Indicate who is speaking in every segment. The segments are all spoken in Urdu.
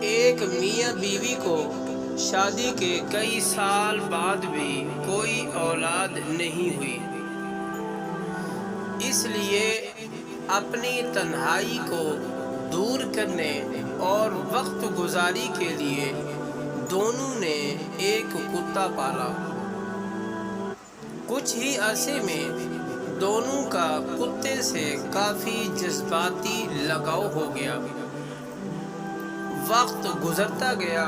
Speaker 1: ایک میاں بیوی کو شادی کے کئی سال بعد بھی کوئی اولاد نہیں ہوئی، اس لیے اپنی تنہائی کو دور کرنے اور وقت گزاری کے لیے دونوں نے ایک کتا پالا۔ کچھ ہی عرصے میں دونوں کا کتے سے کافی جذباتی لگاؤ ہو گیا۔ وقت گزرتا گیا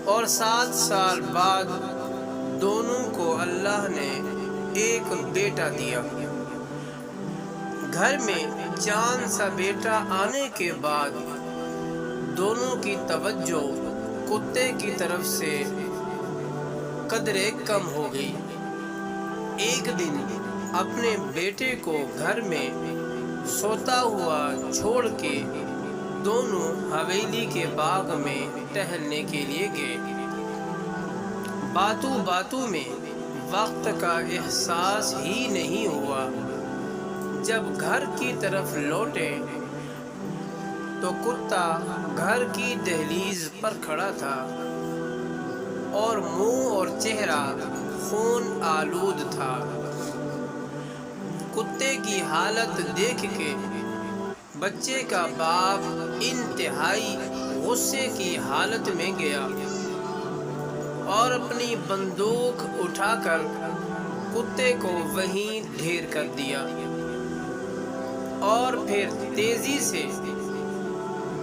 Speaker 1: اور 7 سال بعد دونوں کو اللہ نے ایک بیٹا دیا۔ گھر میں چاند سا بیٹا آنے کے بعد دونوں کی توجہ کتے کی طرف سے قدرے کم ہو گئی۔ ایک دن اپنے بیٹے کو گھر میں سوتا ہوا چھوڑ کے دونوں حویلی کے باغ میں ٹہلنے کے لیے گئے۔ باتوں باتوں میں وقت کا احساس ہی نہیں ہوا۔ جب گھر کی طرف لوٹے تو کتا گھر کی دہلیز پر کھڑا تھا اور منہ اور چہرہ خون آلود تھا۔ کتے کی حالت دیکھ کے بچے کا باپ انتہائی غصے کی حالت میں گیا اور اپنی بندوق اٹھا کر کتے کو وہیں ڈھیر کر دیا اور پھر تیزی سے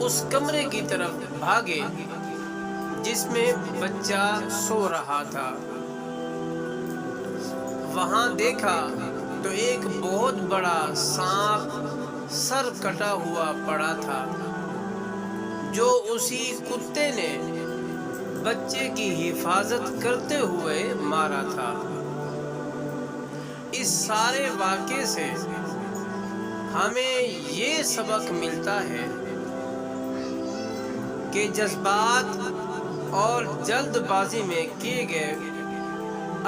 Speaker 1: اس کمرے کی طرف بھاگے جس میں بچہ سو رہا تھا۔ وہاں دیکھا تو ایک بہت بڑا سانپ سر کٹا ہوا پڑا تھا جو اسی کتے نے بچے کی حفاظت کرتے ہوئے مارا تھا۔ اس سارے واقعے سے ہمیں یہ سبق ملتا ہے کہ جذبات اور جلد بازی میں کیے گئے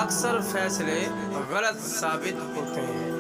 Speaker 1: اکثر فیصلے غلط ثابت ہوتے ہیں۔